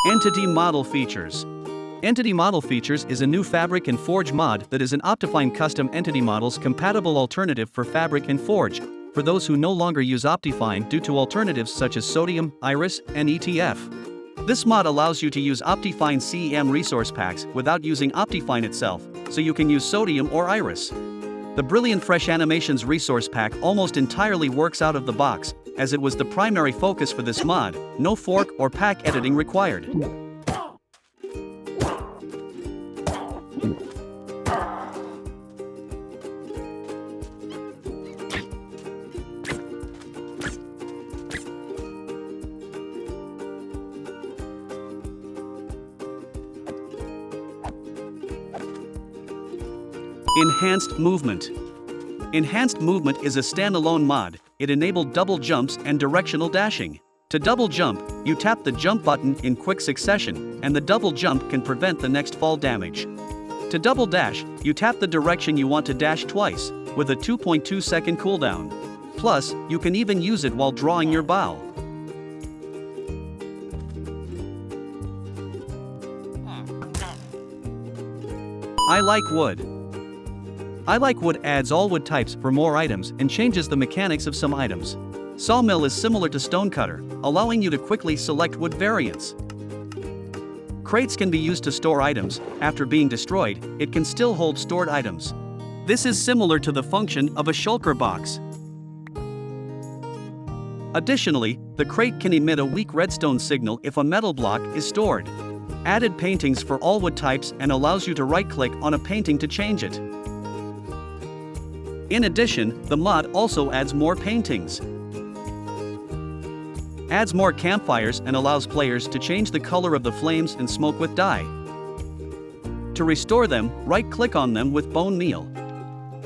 Entity Model Features. Entity Model Features is a new Fabric and Forge mod that is an Optifine custom entity models compatible alternative for Fabric and Forge, for those who no longer use Optifine due to alternatives such as Sodium, Iris, and ETF. This mod allows you to use Optifine CEM resource packs without using Optifine itself, so you can use Sodium or Iris. The Brilliant Fresh Animations resource pack almost entirely works out of the box, as it was the primary focus for this mod, no fork or pack editing required. Enhanced Movement. Enhanced Movement is a standalone mod. It enabled double jumps and directional dashing. To double jump, you tap the jump button in quick succession, and the double jump can prevent the next fall damage. To double dash, you tap the direction you want to dash twice, with a 2.2 second cooldown. Plus, you can even use it while drawing your bow. I Like Wood. I Like Wood adds all wood types for more items and changes the mechanics of some items. Sawmill is similar to Stonecutter, allowing you to quickly select wood variants. Crates can be used to store items. After being destroyed, it can still hold stored items. This is similar to the function of a shulker box. Additionally, the crate can emit a weak redstone signal if a metal block is stored. Added paintings for all wood types and allows you to right-click on a painting to change it. In addition, the mod also adds more paintings. Adds more campfires and allows players to change the color of the flames and smoke with dye. To restore them, right-click on them with bone meal.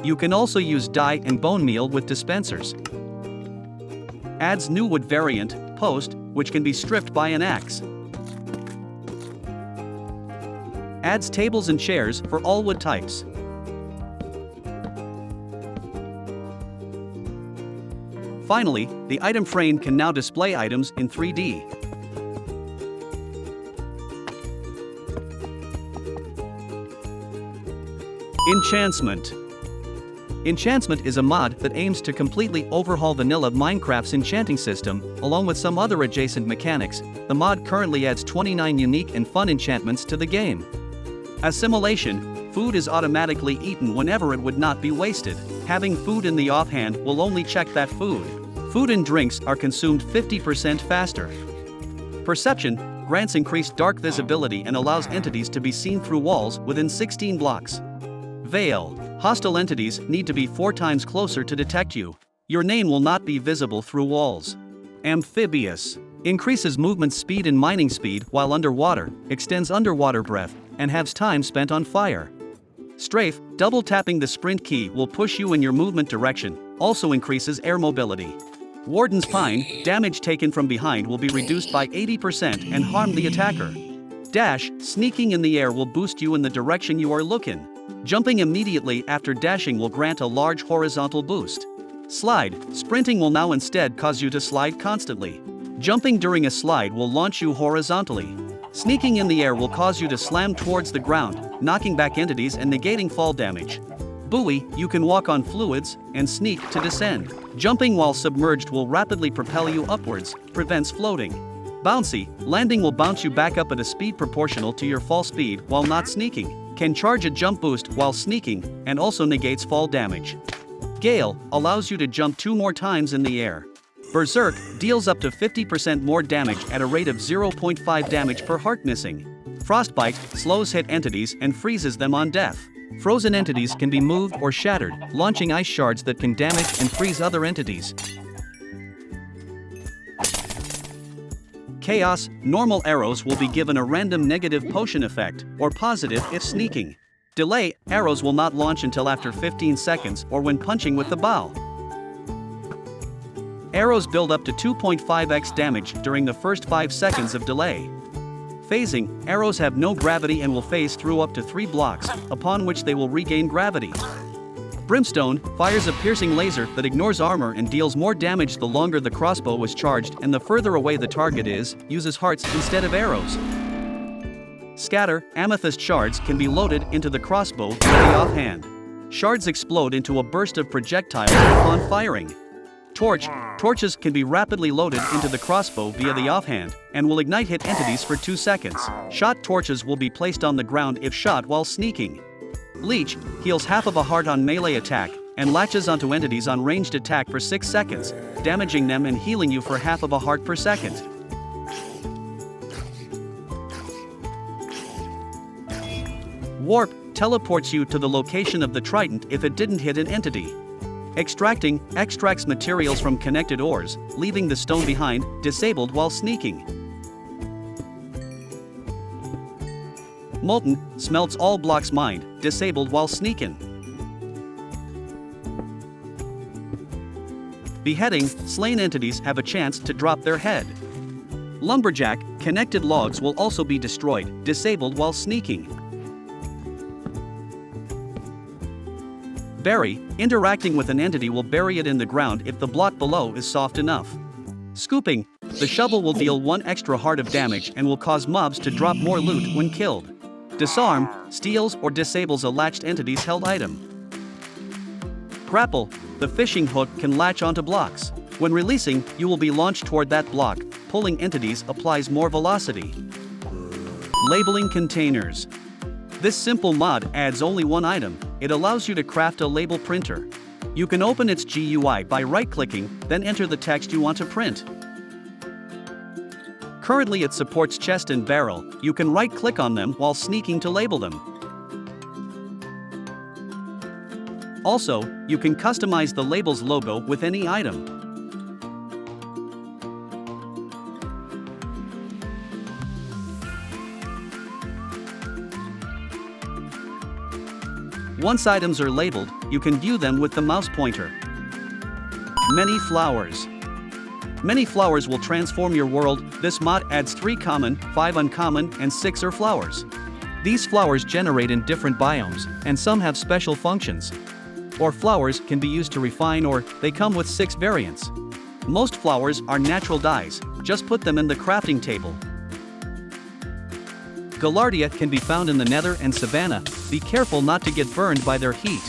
You can also use dye and bone meal with dispensers. Adds new wood variant, post, which can be stripped by an axe. Adds tables and chairs for all wood types. Finally, the item frame can now display items in 3D. Enchancement. Enchancement is a mod that aims to completely overhaul vanilla Minecraft's enchanting system, along with some other adjacent mechanics. The mod currently adds 29 unique and fun enchantments to the game. Assimilation. Food is automatically eaten whenever it would not be wasted. Having food in the offhand will only check that food. Food and drinks are consumed 50% faster. Perception grants increased dark visibility and allows entities to be seen through walls within 16 blocks. Veil. Hostile entities need to be 4 times closer to detect you. Your name will not be visible through walls. Amphibious. Increases movement speed and mining speed while underwater, extends underwater breath, and halves time spent on fire. Strafe, double tapping the sprint key will push you in your movement direction, also increases air mobility. Warden's Pine, damage taken from behind will be reduced by 80% and harm the attacker. Dash, sneaking in the air will boost you in the direction you are looking. Jumping immediately after dashing will grant a large horizontal boost. Slide, sprinting will now instead cause you to slide constantly. Jumping during a slide will launch you horizontally. Sneaking in the air will cause you to slam towards the ground, knocking back entities and negating fall damage. Buoy, you can walk on fluids, and sneak to descend. Jumping while submerged will rapidly propel you upwards, prevents floating. Bouncy, landing will bounce you back up at a speed proportional to your fall speed while not sneaking. Can charge a jump boost while sneaking, and also negates fall damage. Gale, allows you to jump 2 more times in the air. Berserk, deals up to 50% more damage at a rate of 0.5 damage per heart missing. Frostbite, slows hit entities and freezes them on death. Frozen entities can be moved or shattered, launching ice shards that can damage and freeze other entities. Chaos, normal arrows will be given a random negative potion effect, or positive if sneaking. Delay, arrows will not launch until after 15 seconds or when punching with the bow. Arrows build up to 2.5x damage during the first 5 seconds of delay. Phasing, arrows have no gravity and will phase through up to 3 blocks, upon which they will regain gravity. Brimstone fires a piercing laser that ignores armor and deals more damage the longer the crossbow was charged and the further away the target is, uses hearts instead of arrows. Scatter, amethyst shards can be loaded into the crossbow via the offhand. Shards explode into a burst of projectiles upon firing. Torches can be rapidly loaded into the crossbow via the offhand, and will ignite hit entities for 2 seconds. Shot torches will be placed on the ground if shot while sneaking. Leech heals half of a heart on melee attack, and latches onto entities on ranged attack for 6 seconds, damaging them and healing you for half of a heart per second. Warp teleports you to the location of the trident if it didn't hit an entity. Extracting extracts materials from connected ores, leaving the stone behind, disabled while sneaking. Molten smelts all blocks mined, disabled while sneaking. Beheading slain entities have a chance to drop their head. Lumberjack connected logs will also be destroyed, disabled while sneaking. Bury interacting with an entity will bury it in the ground if the block below is soft enough. Scooping the shovel will deal 1 extra heart of damage and will cause mobs to drop more loot when killed. Disarm steals or disables a latched entity's held item. Grapple the fishing hook can latch onto blocks. When releasing, you will be launched toward that block. Pulling entities applies more velocity. Labeling containers. This simple mod adds only 1 item. It allows you to craft a label printer. You can open its GUI by right-clicking, then enter the text you want to print. Currently it supports chest and barrel. You can right-click on them while sneaking to label them. Also, you can customize the label's logo with any item. Once items are labeled, you can view them with the mouse pointer. Many flowers. Many flowers will transform your world. This mod adds 3 common, 5 uncommon, and 6 rare flowers. These flowers generate in different biomes, and some have special functions. Or flowers can be used to refine, or they come with 6 variants. Most flowers are natural dyes, just put them in the crafting table. Gaillardia can be found in the Nether and Savannah. Be careful not to get burned by their heat.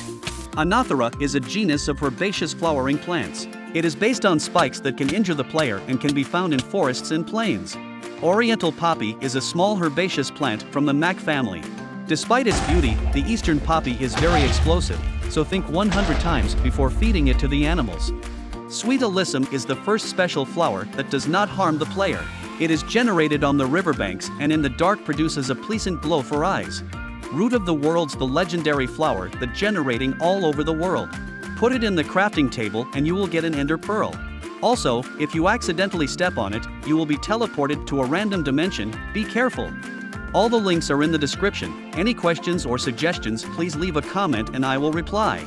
Anothera is a genus of herbaceous flowering plants. It is based on spikes that can injure the player and can be found in forests and plains. Oriental poppy is a small herbaceous plant from the mac family. Despite its beauty, the eastern poppy is very explosive, so think 100 times before feeding it to the animals. Sweet alyssum is the first special flower that does not harm the player. It is generated on the riverbanks and in the dark produces a pleasant glow for eyes. Root of the world's the legendary flower that generating all over the world. Put it in the crafting table and you will get an ender pearl. Also, if you accidentally step on it, you will be teleported to a random dimension. Be careful. All the links are in the description. Any questions or suggestions, please leave a comment and I will reply.